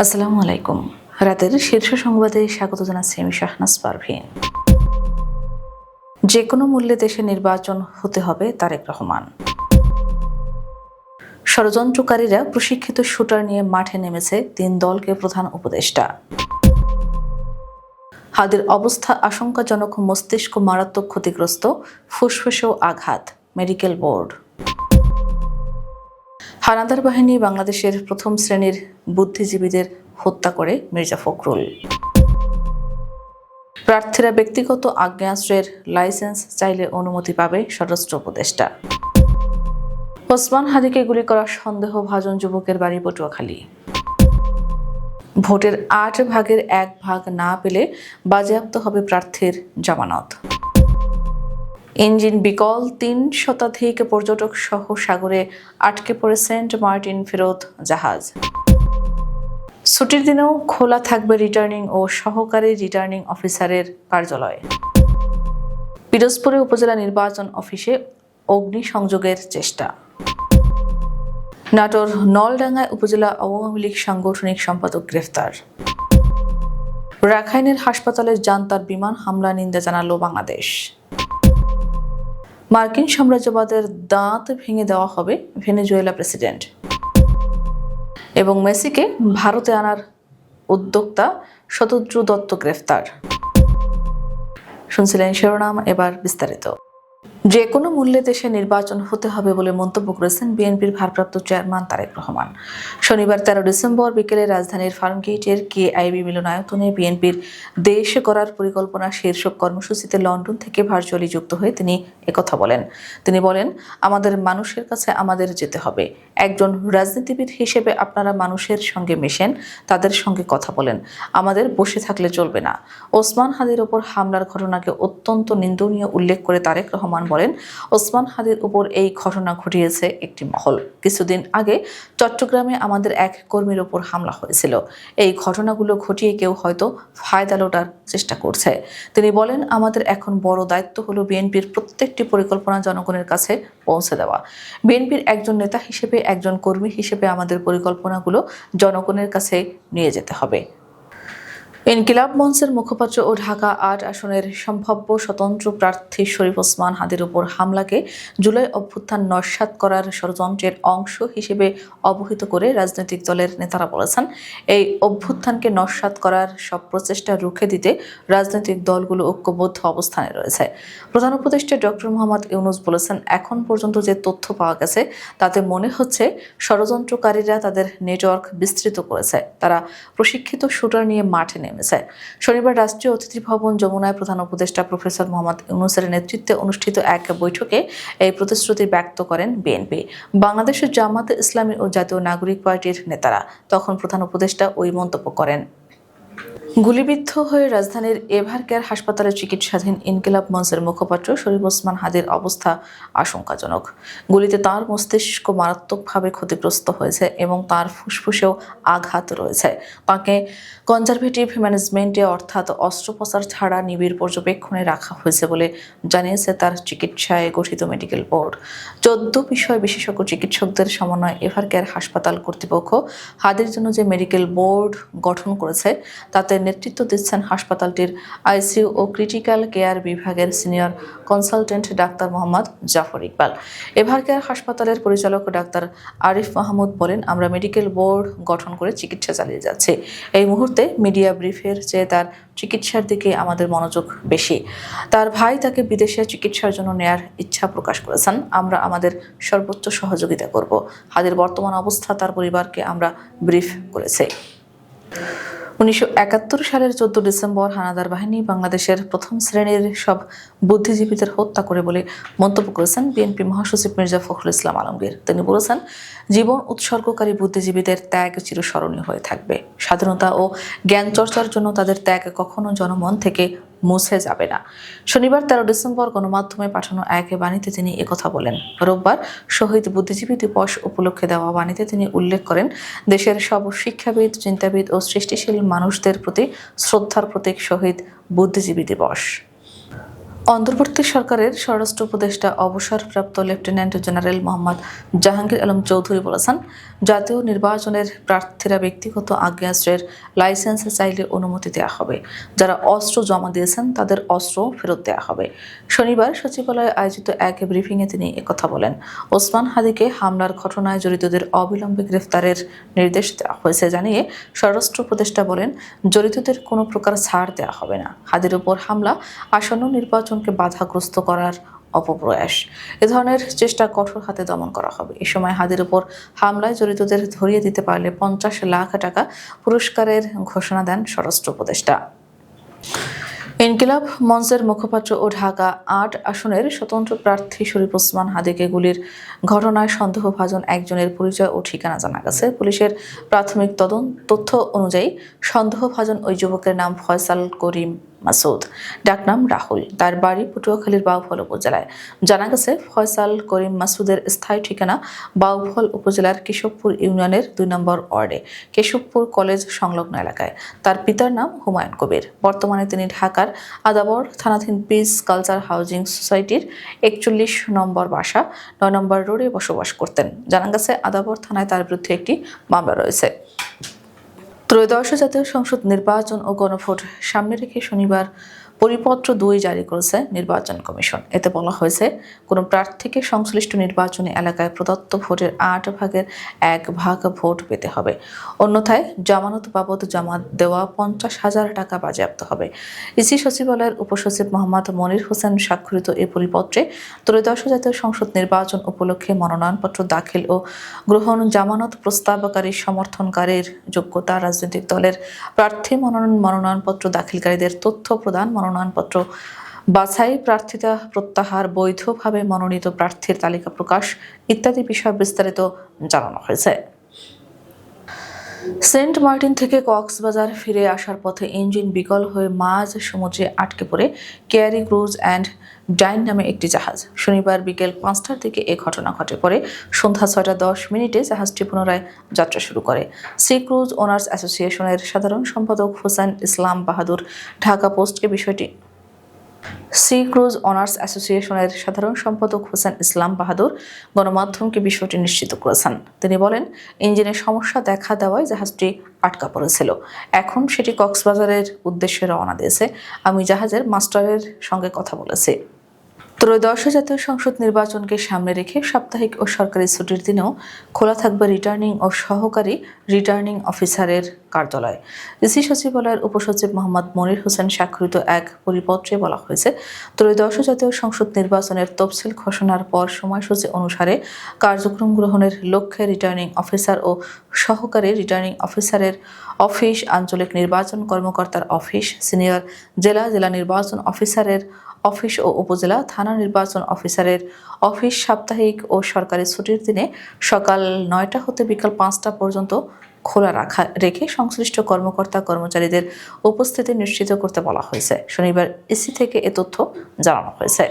আসসালামু আলাইকুম। রাতের শীর্ষ সংবাদে স্বাগত জানাচ্ছি আমি শাহনাজ পারভীন। যে কোনো মূল্যে দেশে নির্বাচন হতে হবে, তারেক রহমান। ষড়যন্ত্রকারীরা প্রশিক্ষিত শুটার নিয়ে মাঠে নেমেছে, 3 দলকে প্রধান উপদেষ্টা। হাদির অবস্থা আশঙ্কাজনক, মস্তিষ্ক মারাত্মক ক্ষতিগ্রস্ত, ফুসফুসেও আঘাত, মেডিকেল বোর্ড। হানাদার বাহিনী বাংলাদেশের প্রথম শ্রেণীর বুদ্ধিজীবীদের হত্যা করে মির্জা ফখরুল। প্রার্থীরা ব্যক্তিগত আগ্নেয়াস্ত্রের লাইসেন্স চাইলে অনুমতি পাবে স্বরাষ্ট্র উপদেষ্টা। ওসমান হাদিকে গুলি করার সন্দেহভাজন যুবকের বাড়ি পটুয়াখালী। ভোটের 8 ভাগের 1 ভাগ না পেলে বাজেয়াপ্ত হবে প্রার্থীর জামানত। ইঞ্জিন বিকল, 3 শতাধিক পর্যটক সহ সাগরে আটকে পড়ে সেন্ট মার্টিন ফেরত জাহাজ। ছুটির দিনেও খোলা থাকবে রিটার্নিং ও সহকারী রিটার্নিং অফিসারের কার্যালয়। পিরোজপুরে উপজেলা নির্বাচন অফিসে অগ্নিসংযোগের চেষ্টা। নাটোর নলডাঙ্গায় উপজেলা আওয়ামী লীগ সাংগঠনিক সম্পাদক গ্রেফতার। রাখাইনের হাসপাতালে জান্তার বিমান হামলা নিন্দা জানালো বাংলাদেশ। মার্কিন সাম্রাজ্যবাদের দাঁত ভেঙে দেওয়া হবে ভেনেজুয়েলা প্রেসিডেন্ট। এবং মেসিকে ভারতে আনার উদ্যোক্তা শতদ্রু দত্ত গ্রেফতার। শুনছিলেন শিরোনাম, এবার বিস্তারিত। যে কোনো মূল্যে দেশে নির্বাচন হতে হবে বলে মন্তব্য করেছেন বিএনপির ভারপ্রাপ্ত চেয়ারম্যান তারেক রহমান। শনিবার 13 ডিসেম্বর বিকেলে রাজধানীর ফার্মগেটের কেআইবি মিলনায়তনে বিএনপির দেশ গড়ার পরিকল্পনা শীর্ষক কর্মসূচিতে লন্ডন থেকে ভার্চুয়ালি যুক্ত হয়ে তিনি একথা বলেন। তিনি বলেন, আমাদের মানুষের কাছে আমাদের যেতে হবে। একজন রাজনীতিবিদ হিসেবে আপনারা মানুষের সঙ্গে মেশেন, তাদের সঙ্গে কথা বলেন। আমাদের বসে থাকলে চলবে না। ওসমান হাদির ওপর হামলার ঘটনাকে অত্যন্ত নিন্দনীয় উল্লেখ করে তারেক রহমান বলেন, ওসমান হাদির উপর এই ঘটনা ঘটিয়েছে একটি মহল। কিছুদিন আগে চট্টগ্রামে আমাদের এক কর্মীর উপর হামলা হয়েছিল। এই ঘটনাগুলো ঘটিয়ে কেউ হয়তো ফায়দা লোটার চেষ্টা করছে। তিনি বলেন, আমাদের এখন বড় দায়িত্ব হলো বিএনপির প্রত্যেকটি পরিকল্পনা জনগণের কাছে পৌঁছে দেওয়া। বিএনপির একজন নেতা হিসেবে, একজন কর্মী হিসেবে আমাদের পরিকল্পনাগুলো জনগণের কাছে নিয়ে যেতে হবে। ইনকিলাব মঞ্চের মুখপাত্র ও ঢাকা 8 আসনের সম্ভাব্য স্বতন্ত্র প্রার্থী শরীফ ওসমান হাদির উপর হামলাকে জুলাই অভ্যুত্থান নস্যাৎ করার ষড়যন্ত্রের অংশ হিসেবে অবহিত করে রাজনৈতিক দলের নেতারা বলেছেন, এই অভ্যুত্থানকে নস্যাৎ করার সব প্রচেষ্টা রুখে দিতে রাজনৈতিক দলগুলো ঐক্যবদ্ধ অবস্থানে রয়েছে। প্রধান উপদেষ্টা ডক্টর মোহাম্মদ ইউনূস বলেছেন, এখন পর্যন্ত যে তথ্য পাওয়া গেছে তাতে মনে হচ্ছে ষড়যন্ত্রকারীরা তাদের নেটওয়ার্ক বিস্তৃত করেছে। তারা প্রশিক্ষিত শুটার নিয়ে মাঠে নেমেছে। শনিবার রাষ্ট্রীয় অতিথি ভবন যমুনায় প্রধান উপদেষ্টা প্রফেসর মোহাম্মদ ইউনূসের নেতৃত্বে অনুষ্ঠিত এক বৈঠকে এই প্রতিশ্রুতি ব্যক্ত করেন বিএনপি, বাংলাদেশের জামায়াতে ইসলামী ও জাতীয় নাগরিক পার্টির নেতারা। তখন প্রধান উপদেষ্টা ওই মন্তব্য করেন। গুলিবিদ্ধ হয়ে রাজধানীর এভারকেয়ার হাসপাতালে চিকিৎসাধীন ইনকিলাব মঞ্চের মুখপাত্র শরীফ ওসমান হাদির অবস্থা আশঙ্কাজনক। গুলিতে তার মস্তিষ্ক মারাত্মকভাবে ক্ষতিগ্রস্ত হয়েছে এবং তার ফুসফুসেও আঘাত রয়েছে। তাকে কনজারভেটিভ ম্যানেজমেন্টে অর্থাৎ অস্ত্রোপচার ছাড়া নিবিড় পর্যবেক্ষণে রাখা হয়েছে বলে জানিয়েছে তার চিকিৎসায় গঠিত মেডিকেল বোর্ড। 14 বিষয় বিশেষজ্ঞ চিকিৎসকদের সমন্বয়ে এভারকেয়ার হাসপাতাল কর্তৃপক্ষ হাদির জন্য যে মেডিকেল বোর্ড গঠন করেছে তাতে নেতৃত্ব দিচ্ছেন হাসপাতালটির আইসিইউ ও ক্রিটিক্যাল কেয়ার বিভাগের সিনিয়র কনসালটেন্ট ডাক্তার মোহাম্মদ জাফর ইকবাল। এভারকেয়ার হাসপাতালের পরিচালক ডাক্তার আরিফ মাহমুদ বলেন, আমরা মেডিকেল বোর্ড গঠন করে চিকিৎসা চালিয়ে যাচ্ছি। এই মুহূর্তে মিডিয়া ব্রিফের চেয়ে তার চিকিৎসার দিকে আমাদের মনোযোগ বেশি। তার ভাই তাকে বিদেশে চিকিৎসার জন্য নেয়ার ইচ্ছা প্রকাশ করেছেন। আমরা আমাদের সর্বোচ্চ সহযোগিতা করব। হাদির বর্তমান অবস্থা তার পরিবারকে আমরা ব্রিফ করেছি। 1971 সালের 14 ডিসেম্বর হানাদার বাহিনী বাংলাদেশের প্রথম শ্রেণীর সব বুদ্ধিজীবীদের হত্যা করে বলে মন্তব্য করেছেন বিএনপি মহাসচিব মির্জা ফখরুল ইসলাম আলমগীর। তিনি বলেছেন, জীবন উৎসর্গকারী বুদ্ধিজীবীদের ত্যাগ চিরস্মরণীয় হয়ে থাকবে। স্বাধীনতা ও জ্ঞান চর্চার জন্য তাদের ত্যাগ কখনো জনমন থেকে মুছে যাবে না। শনিবার 13 ডিসেম্বর গণমাধ্যমে পাঠানো এক বাণীতে তিনি একথা বলেন। রোববার শহীদ বুদ্ধিজীবী দিবস উপলক্ষে দেওয়া বাণীতে তিনি উল্লেখ করেন, দেশের সব শিক্ষাবিদ, চিন্তাবিদ ও সৃষ্টিশীল মানুষদের প্রতি শ্রদ্ধার প্রতীক শহীদ বুদ্ধিজীবী দিবস। অন্তর্বর্তী সরকারের স্বরাষ্ট্র উপদেষ্টা অবসরপ্রাপ্ত লেফটেন্যান্ট জেনারেল মোহাম্মদ জাহাঙ্গীর আলম চৌধুরী বলেছেন, জাতীয় নির্বাচনের প্রার্থীরা ব্যক্তিগত আগ্নেয়াস্ত্রের লাইসেন্স চাইলে অনুমতি দেওয়া হবে। যারা অস্ত্র জমা দিয়েছেন তাদের অস্ত্র ফেরত দেওয়া হবে। শনিবার সচিবালয়ে আয়োজিত এক ব্রিফিংয়ে তিনি একথা বলেন। ওসমান হাদিকে হামলার ঘটনায় জড়িতদের অবিলম্বে গ্রেফতারের নির্দেশ দেওয়া হয়েছে জানিয়ে স্বরাষ্ট্র উপদেষ্টা বলেন, জড়িতদের কোনো প্রকার ছাড় দেওয়া হবে না। হাদির উপর হামলা আসন্ন নির্বাচনকে বাধাগ্রস্ত করার অপপ্রয়াস। এ ধরনের চেষ্টা কঠোর হাতে দমন করা হবে। এ সময় হাদির উপর হামলায় জড়িতদের ধরিয়ে দিতে পারলে 50 লাখ টাকা পুরস্কারের ঘোষণা দেন স্বরাষ্ট্র উপদেষ্টা। ইনকিলাব মঞ্চের মুখপাত্র ও ঢাকা ৮ আসনের স্বতন্ত্র প্রার্থী শরীফ ওসমান হাদিকে গুলির ঘটনায় সন্দেহভাজন একজনের পরিচয় ও ঠিকানা জানা গেছে। পুলিশের প্রাথমিক তথ্য অনুযায়ী সন্দেহভাজন ওই যুবকের নাম ফয়সাল করিম মাসুদ, ডাকনাম রাহুল। তার বাড়ি পটুয়াখালীর বাউফল উপজেলায়। জানা গেছে, ফয়সাল করিম মাসুদের স্থায়ী ঠিকানা বাউফল উপজেলার কেশবপুর ইউনিয়নের ২ নম্বর ওয়ার্ডে কেশবপুর কলেজ সংলগ্ন এলাকায়। তার পিতার নাম হুমায়ুন কবির। বর্তমানে তিনি ঢাকার আদাবর থানাধীন পিস কালচার হাউজিং সোসাইটির ৪১ নম্বর বাসা ৯ নম্বর রোডে বসবাস করতেন। জানা গেছে, আদাবর থানায় তার বিরুদ্ধে একটি মামলা রয়েছে। ত্রয়োদশ জাতীয় সংসদ নির্বাচন ও গণভোট সামনে রেখে শনিবার পরিপত্র ২ জারি করেছে নির্বাচন কমিশন। এতে বলা হয়েছে, কোনো প্রার্থীকে সংশ্লিষ্ট নির্বাচনী এলাকায় প্রদত্ত ভোটের ৮ ভাগের ১ ভাগ ভোট পেতে হবে। অন্যথায় জামানত বাবদ জমা দেওয়া ৫০,০০০ টাকা বাজেয়াপ্ত হবে। ইসি সচিবালয়ের উপসচিব মোহাম্মদ মনির হোসেন স্বাক্ষরিত এই পরিপত্রে ত্রয়োদশ জাতীয় সংসদ নির্বাচন উপলক্ষে মনোনয়নপত্র দাখিল ও গ্রহণ, জামানত প্রস্তাবকারী সমর্থনকারীর যোগ্যতা, রাজনৈতিক দলের প্রার্থী মনোনয়নপত্র দাখিলকারীদের তথ্য প্রদান, মনোনয়নপত্র বাছাই, প্রার্থিতা প্রত্যাহার, বৈধভাবে মনোনীত প্রার্থীর তালিকা প্রকাশ ইত্যাদি বিষয় বিস্তারিত জানানো হয়েছে। সেন্ট মার্টিন থেকে কক্সবাজার ফিরে আসার পথে ইঞ্জিন বিকল হয়ে মাঝ সমুদ্রে আটকে পড়ে কেয়ারি ক্রুজ অ্যান্ড ডাইন নামে একটি জাহাজ। শনিবার বিকেল ৫টার দিকে এ ঘটনা ঘটে। পরে সন্ধ্যা ৬টা ১০ জাহাজটি পুনরায় যাত্রা শুরু করে। সি ক্রুজ ওনার্স অ্যাসোসিয়েশনের সাধারণ সম্পাদক হোসেন ইসলাম বাহাদুর ঢাকা পোস্টকে বিষয়টি সি ক্রুজ অনার্স অ্যাসোসিয়েশনের সাধারণ সম্পাদক হোসেন ইসলাম বাহাদুর গণমাধ্যমকে বিষয়টি নিশ্চিত করেছেন। তিনি বলেন, ইঞ্জিনের সমস্যা দেখা দেওয়ায় জাহাজটি আটকা পড়েছিল। এখন সেটি কক্সবাজারের উদ্দেশ্যে রওনা দিয়েছে। আমি জাহাজের মাস্টারের সঙ্গে কথা বলেছি। ত্রয়োদশ জাতীয় সংসদ নির্বাচনকে সামনে রেখে সাপ্তাহিক ও সরকারি ছুটির দিনেও খোলা থাকবে রিটার্নিং ও সহকারী রিটার্নিং অফিসারের কার্যালয়। ইসি সচিবালয়ের উপসচিব মোহাম্মদ মনির হোসেন স্বাক্ষরিত এক পরিপত্রে বলা হয়েছে, ত্রয়োদশ জাতীয় সংসদ নির্বাচনের তফসিল ঘোষণার পর সময়সূচি অনুসারে কার্যক্রম গ্রহণের লক্ষ্যে রিটার্নিং অফিসার ও সহকারী রিটার্নিং অফিসারের অফিস, আঞ্চলিক নির্বাচন কর্মকর্তার অফিস, সিনিয়র জেলা নির্বাচন অফিসারের অফিস ও উপজেলা থানা নির্বাচন অফিসারের অফিস সাপ্তাহিক ও সরকারি ছুটির দিনে সকাল ৯টা হতে বিকাল ৫টা পর্যন্ত খোলা রেখে সংশ্লিষ্ট কর্মচারীদের উপস্থিতি নিশ্চিত করতে বলা হয়েছে। শনিবার ইসি থেকে এ তথ্য জানানো হয়েছে।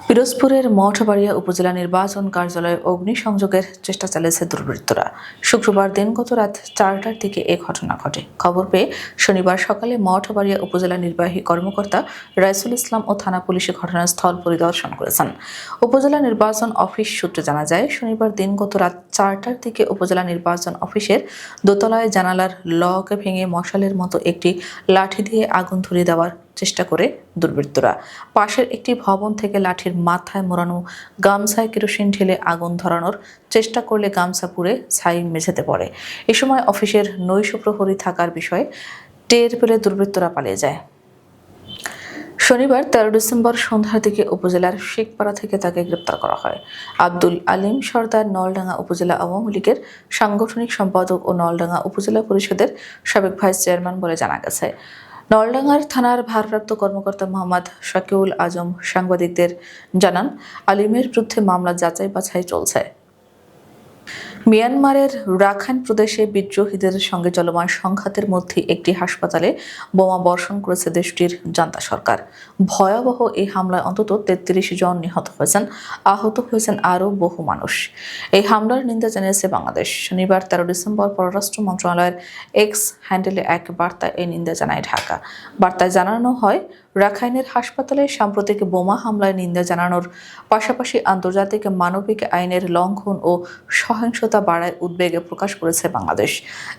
পিরোজপুরের মঠবাড়িয়া উপজেলা নির্বাচন কার্যালয়ে অগ্নিসংযোগের চেষ্টা চালিয়েছে দুর্বৃত্তরা। শুক্রবার দিনগত রাত ৪টার দিকে এ ঘটনা ঘটে। খবর পেয়ে শনিবার সকালে মঠবাড়িয়া উপজেলা নির্বাহী কর্মকর্তা রাইসুল ইসলাম ও থানা পুলিশে ঘটনাস্থল পরিদর্শন করেছেন। উপজেলা নির্বাচন অফিস সূত্রে জানা যায়, শনিবার দিনগত রাত ৪টার দিকে উপজেলা নির্বাচন অফিসের দোতলায় জানালার লক ভেঙে মশালের মতো একটি লাঠি দিয়ে আগুন ধরিয়ে দেওয়ার চেষ্টা করে দুর্বৃত্তরা। পাশের একটি ভবন থেকে লাঠির মাথায় মোড়ানো গামছায় কেরোসিন ঢেলে আগুন ধরানোর চেষ্টা করলে গামছা পুড়ে ছাই মেঝেতে পড়ে। এ সময় অফিসের নৈশ প্রহরী থাকার বিষয়ে টের পেলে দুর্বৃত্তরা পালিয়ে যায়। শনিবার ১৩ ডিসেম্বর সন্ধ্যার দিকে উপজেলার শেখপাড়া থেকে তাকে গ্রেপ্তার করা হয়। আব্দুল আলিম সরদার নলডাঙ্গা উপজেলা আওয়ামী লীগের সাংগঠনিক সম্পাদক ও নলডাঙ্গা উপজেলা পরিষদের সাবেক ভাইস চেয়ারম্যান বলে জানা গেছে। নলডাঙ্গার থানার ভারপ্রাপ্ত কর্মকর্তা মোহাম্মদ শাকিউল আজম সাংবাদিকদের জানান, আলিমের বিরুদ্ধে মামলা যাচাই বাছাই চলছে। মিয়ানমারের রাখাইন প্রদেশে বিদ্রোহীদের সঙ্গে চলমান সংঘাতের মধ্যে একটি হাসপাতালে বোমা বর্ষণ করেছে দেশটির জান্তা সরকার। ভয়াবহ এই হামলায় অন্তত ৩৩ জন নিহত হয়েছেন, আহত হয়েছেন আরও বহু মানুষ। এই হামলার নিন্দা জানিয়েছে বাংলাদেশ। শনিবার ১৩ ডিসেম্বর পররাষ্ট্র মন্ত্রণালয়ের এক্স হ্যান্ডেলে এক বার্তায় এই নিন্দা জানায় ঢাকা। বার্তায় জানানো হয়, রাখাইনের হাসপাতালে সাম্প্রতিক বোমা হামলায় নিন্দা জানানোর পাশাপাশি আন্তর্জাতিক মানবিক আইনের লঙ্ঘন ও সহিংসতা বাড়ায় উদ্বেগ প্রকাশ করেছে বাংলাদেশ।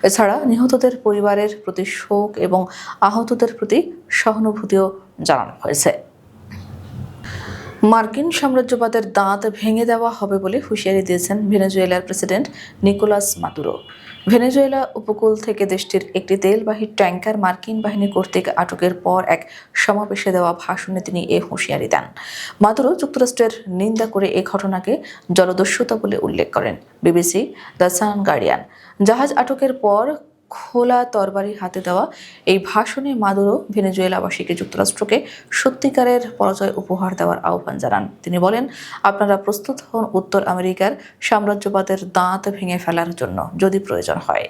এছাড়া নিহতদের পরিবারের প্রতি শোক এবং আহতদের প্রতি সহানুভূতিও জানানো হয়েছে। মার্কিন সাম্রাজ্যবাদের দাঁত ভেঙে দেওয়া হবে বলে হুঁশিয়ারি দিয়েছেন ভেনেজুয়েলার প্রেসিডেন্ট নিকোলাস মাদুরো। ভেনেজুয়েলা উপকূল থেকে দেশটির একটি তেলবাহী ট্যাঙ্কার মার্কিন বাহিনী কর্তৃক আটকের পর এক সমাবেশে দেওয়া ভাষণে তিনি এ হুঁশিয়ারি দেন। মাদুরো যুক্তরাষ্ট্রের নিন্দা করে এ ঘটনাকে জলদস্যুতা বলে উল্লেখ করেন। BBC, the sun, guardian. জাহাজ আটকের পর খোলা তরবারি হাতে দেওয়া এই ভাষণে মাদুরো ভেনেজুয়েলাবাসীকে যুক্তরাষ্ট্রকে সত্যিকারের পরাজয় উপহার দেওয়ার আহ্বান জানান। তিনি বলেন, আপনারা প্রস্তুত হন উত্তর আমেরিকার সাম্রাজ্যবাদের দাঁত ভেঙে ফেলার জন্য যদি প্রয়োজন হয়।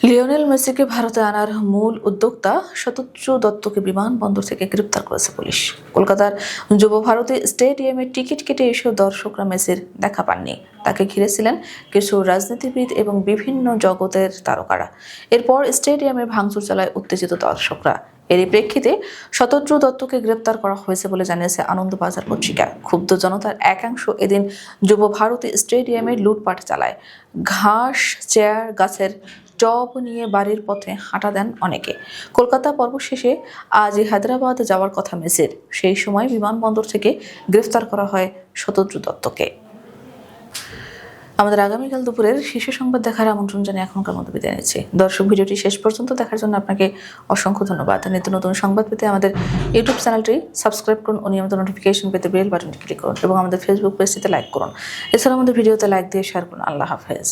লিওনেল মেসিকে ভারতে আনার মূল উদ্যোক্তা শতদ্রু দত্তকে বিমানবন্দর থেকে গ্রেপ্তার করেছে পুলিশ। কলকাতার যুব ভারতী স্টেডিয়ামে টিকিট কেটে এসেও দর্শকরা মেসির দেখা পাননি। তাকে ঘিরেছিলেন কিছু রাজনীতিবিদ এবং বিভিন্ন জগতের তারকারা। এরপর স্টেডিয়ামে ভাঙচুর চালায় উত্তেজিত দর্শকরা। এরই প্রেক্ষিতে শতদ্রু দত্তকে গ্রেপ্তার করা হয়েছে বলে জানিয়েছে আনন্দবাজার পত্রিকা। ক্ষুব্ধ জনতার একাংশ এদিন যুব ভারতী স্টেডিয়ামে লুটপাট চালায়। ঘাস, চেয়ার, গাছের টব নিয়ে বাড়ির পথে হাঁটা দেন অনেকে। কলকাতা পর্ব শেষে আজই হায়দ্রাবাদ যাওয়ার কথা মেসির। সেই সময় বিমানবন্দর থেকে গ্রেফতার করা হয় শতদ্রু দত্তকে। আমাদের আগামীকাল দুপুরের শীর্ষ সংবাদ দেখার আমন্ত্রণ জানিয়ে এখনকার মতো বিদায় নিচ্ছি। দর্শক, ভিডিওটি শেষ পর্যন্ত দেখার জন্য আপনাকে অসংখ্য ধন্যবাদ। নিত্য নতুন সংবাদ পেতে আমাদের ইউটিউব চ্যানেলটি সাবস্ক্রাইব করুন ও নিয়মিত নোটিফিকেশন পেতে বেল বাটনটি ক্লিক করুন এবং আমাদের ফেসবুক পেজটিতে লাইক করুন। এছাড়া আমাদের ভিডিওতে লাইক দিয়ে শেয়ার করুন। আল্লাহ হাফেজ।